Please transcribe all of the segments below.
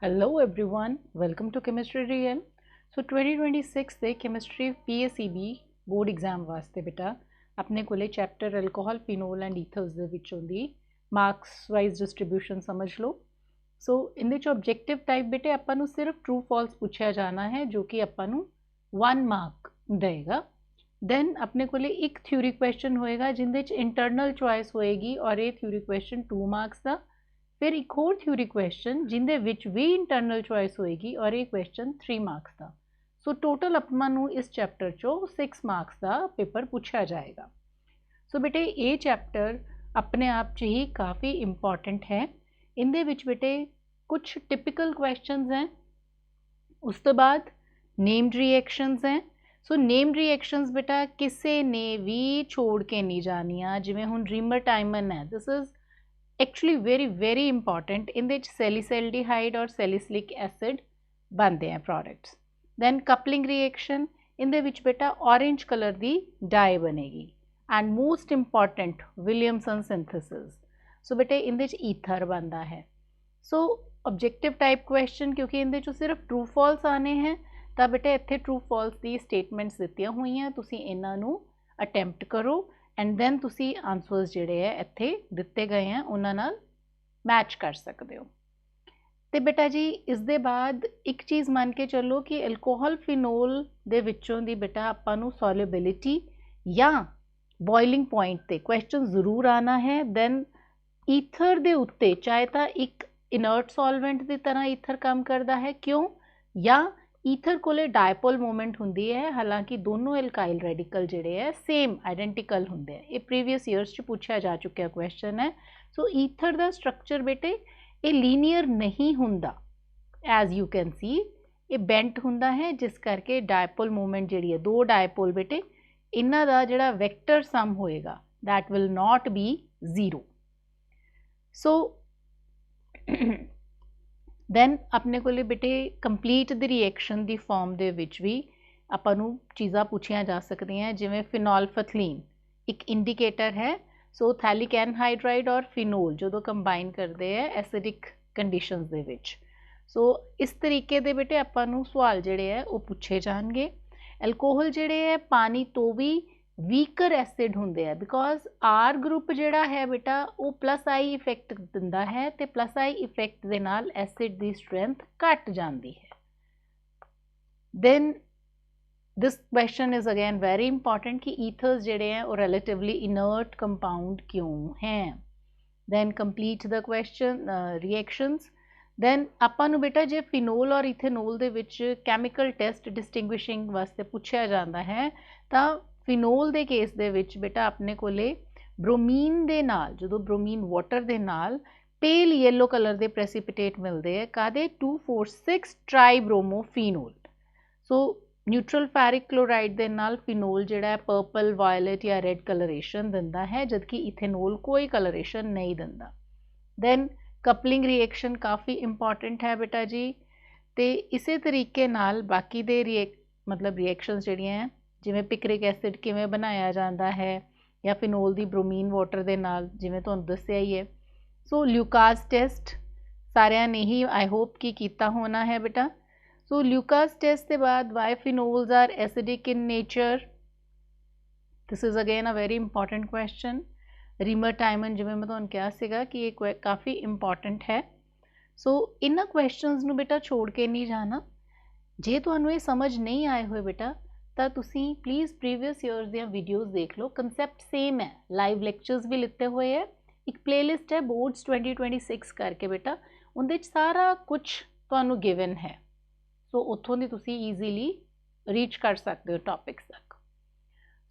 Hello everyone, welcome to Chemistry Real. So 2026 ਦੇ Chemistry PACB board exam वास्ते बेटा अपने कोले chapter alcohol phenol and ethers ਦੇ ਵਿੱਚੋਂ ਦੀ ਮਾਰਕਸ ਵਾਈਜ਼ ਡਿਸਟ੍ਰੀਬਿਊਸ਼ਨ ਸਮਝ ਲਓ। ਸੋ ਇਹਦੇ ਚ ਆਬਜੈਕਟਿਵ ਟਾਈਪ ਬੇਟੇ ਆਪਾਂ ਨੂੰ ਸਿਰਫ ਟਰੂ ਫਾਲਸ ਪੁੱਛਿਆ ਜਾਣਾ ਹੈ ਜੋ ਕਿ ਆਪਾਂ ਨੂੰ 1 ਮਾਰਕ ਦੇਗਾ। ਦੈਨ ਆਪਣੇ ਕੋਲੇ ਇੱਕ ਥਿਊਰੀ ਕੁਐਸਚਨ ਹੋਏਗਾ ਜਿੰਦੇ ਚ ਇੰਟਰਨਲ ਚੁਆਇਸ ਹੋਏਗੀ ਔਰ ਇਹ ਥਿਊਰੀ ਕੁਐਸਚਨ 2 ਮਾਰਕਸ ਦਾ। फिर एक होर थ्योरी क्वेश्चन जिंदे विच भी इंटरनल चॉइस होएगी और ये क्वेश्चन 3 मार्क्स का। सो टोटल अपना नू इस चैप्टर चो 6 मार्क्स का पेपर पूछा जाएगा। सो बेटे ये चैप्टर अपने आप च ही काफ़ी इंपॉर्टेंट है। इनदे विच बेटे कुछ टिपिकल क्वेश्चंस हैं, उस तो बाद नेम्ड रिएक्शंस हैं। सो नेम्ड रिएक्शंस बेटा किसी ने भी छोड़ के नहीं जानिया, जिवें हुण रीमर टाइमन है, this is actually very important. इन सैलिसल्डिहाइड और सैलिसिलिक एसिड बनते हैं प्रोडक्ट्स। दैन कपलिंग रिएक्शन इन बेटा ऑरेंज कलर की डाई बनेगी and most important Williamson synthesis. So बेटे इन ईथर बनता है। सो ऑब्जेक्टिव टाइप क्वेश्चन क्योंकि इन सिर्फ ट्रू फॉल्स आने हैं तो बेटे इत्थे ट्रू फॉल्स की स्टेटमेंट्स दित्तियां हुई हैं, तुसीं इन्हां नूं अटैम्प्ट करो एंड दैन तुसी आंसर्स जिहड़े है इत्थे दिते गए हैं उन्हां नाल मैच कर सकते हो। तो बेटा जी इस दे बाद एक चीज़ मान के चलो कि अल्कोहल फिनोल दे विचों दी बेटा आपां नूं सॉल्युबिलिटी या बॉइलिंग पॉइंट ते क्वेश्चन जरूर आना है। दैन ईथर दे उत्ते चाहे तो एक इनर्ट सॉल्वेंट की तरह ईथर काम करता है, क्यों या ईथर कोले डायपोल मोमेंट होंदी है, हालांकि दोनों एल्काइल रेडिकल जिहड़े है सेम आइडेंटिकल होंदे हैं। ये प्रीवियस ईयर्स च पूछा जा चुका क्वेश्चन है। सो ईथर दा स्ट्रक्चर बेटे ये लीनियर नहीं हुंदा, एज यू कैन सी ये बेंट हुंदा है, जिस करके डायपोल मोमेंट जिहड़ी है दो डायपोल बेटे इन्हां दा जिहड़ा वैक्टर सम होएगा that will not be 0। So then अपने को बेटे कंप्लीट द रिएक्शन की फॉर्म दे विच भी आपां नूं चीज़ां पूछियां जा सकदियां, जिवें फिनोल्फथलीन एक इंडिकेटर है। सो थैलिक एनहाइड्राइड और फिनोल जो कंबाइन करते हैं एसिडिक कंडीशंस दे विच। सो इस तरीके दे बेटे आपां नूं सवाल जिहड़े है वो पूछे जाणगे। एल्कोहल जिहड़े है पानी तो भी वीकर एसिड होंदे है, बिकॉज आर ग्रुप जिहड़ा है बेटा वो प्लस आई इफेक्ट दिंदा है ते प्लस आई इफेक्ट दे नाल एसिड दी स्ट्रेंथ घट जाती है। Then this question is again very important कि ईथर्स जिहड़े हैं वो रिलेटिवली इनर्ट कंपाउंड क्यों हैं। Then complete the question reactions. Then आपां नूं बेटा जे फिनोल और इथेनोल दे विच कैमिकल टेस्ट डिस्टिंग्विशिंग वास्ते पूछा जाता है तो फिनोल दे केस दे विच बेटा अपने कोले ब्रोमीन दे नाल जो ब्रोमीन वाटर दे नाल पेल येलो कलर दे प्रेसिपिटेट मिलते हैं कादे 2,4,6 ट्राईब्रोमोफिनोल। सो न्यूट्रल फेरिक क्लोराइड दे नाल फिनोल जिहड़ा है पर्पल वायलेट या रेड कलरेशन दिंदा है, जबकि इथेनोल कोई कलरेशन नहीं दिंदा। दैन कपलिंग रिएक्शन काफ़ी इंपॉर्टेंट है बेटा जी। तो इसे तरीके नाल बाकी दे मतलब रिएक्शंस जिहड़ियां हैं जिवें पिक्रिक एसिड किवें बनाया जाता है या फिनोल दी ब्रोमीन वाटर दे नाल जिवें तुहानूं दस्सिया ही है। सो ल्यूकास टेस्ट सारियां ने ही आई होप कि कीता होना है बेटा। सो ल्यूकास टेस्ट के बाद why phenols are acidic in nature, this is again a very important question. Reimer Tiemann जिवें मैं तुहानूं कहा सीगा कि ये काफ़ी इंपॉर्टेंट है। सो इन्हां क्वेश्चनस नूं बेटा छोड़ के नहीं जाना। जे तुहानूं ये समझ नहीं आए हुए बेटा तो तुसी please previous years the videos देख लो, कंसैप्ट सेम है, लाइव लैक्चर्स भी लिते हुए है। एक प्लेलिस्ट है बोर्ड्स 2026 करके बेटा, उनदे सारा कुछ तुहानूं गिवन है। सो उत्थों दी तुसी ईजीली रीच कर सकते हो टॉपिक्स तक।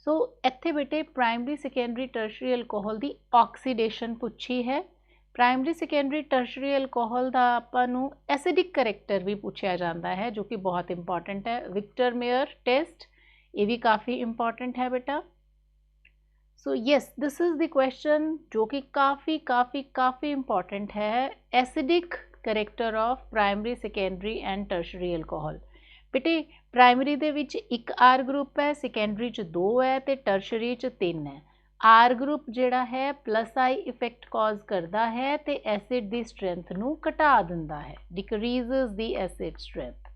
सो इत्थे बेटे प्राइमरी सैकेंडरी टर्शरी अल्कोहल की ऑक्सीडेशन पूछी है। प्राइमरी सैकेंडरी टर्शरी अल्कोहल का आपां नूं एसिडिक करैक्टर भी पूछा जाता है जो कि बहुत इंपॉर्टेंट है। विक्टर मेयर टेस्ट ये भी काफ़ी इंपॉर्टेंट है बेटा। So yes this is the question जो कि काफ़ी काफ़ी काफ़ी इंपॉर्टेंट है। Acidic character of primary secondary and tertiary alcohol. बेटे प्राइमरी दे विच एक आर ग्रुप है, सैकेंडरी च 2 है तो टर्शरी च 3 है। आर ग्रुप जिहड़ा है प्लस आई इफेक्ट कॉज करता है तो एसिड की स्ट्रेंथ नू घटा दिंदा है, डिक्रीजेस दी एसिड स्ट्रेंथ।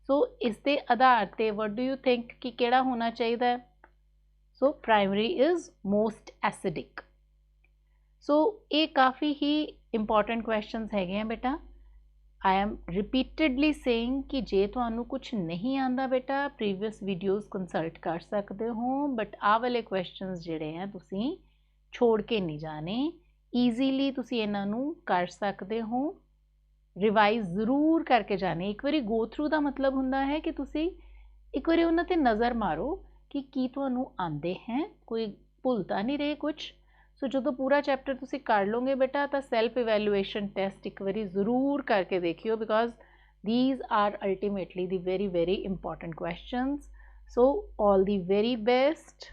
सो इसके आधार पर व्हाट डू यू थिंक कि केड़ा होना चाहिए? So primary is most acidic. So ये काफ़ी ही इंपॉर्टेंट क्वेश्चंस है बेटा। आई एम रिपीटेडली सेइंग कि जे तुहानू कुछ नहीं आता बेटा प्रीवियस वीडियोज़ कंसल्ट कर सकते हो, बट आ वाले क्वेश्चंस जिहड़े हैं तुसी छोड़ के नहीं जाने, ईजीली तुसी इन्हां नू कर सकते हो, रिवाइज ज़रूर करके जाने। एक बारी गो थ्रू का मतलब हुंदा है कि तुसी एक बारी उन्हां ते नज़र मारो कि की तुहानू आंदे हैं, कोई भुल तां नहीं रहे कुछ। सो जो पूरा चैप्टर तुसी कर लोगे बेटा तो सैल्फ इवैल्यूएशन टेस्ट एक बारी ज़रूर करके देखियो, because these are ultimately the very very important questions. So all the very best.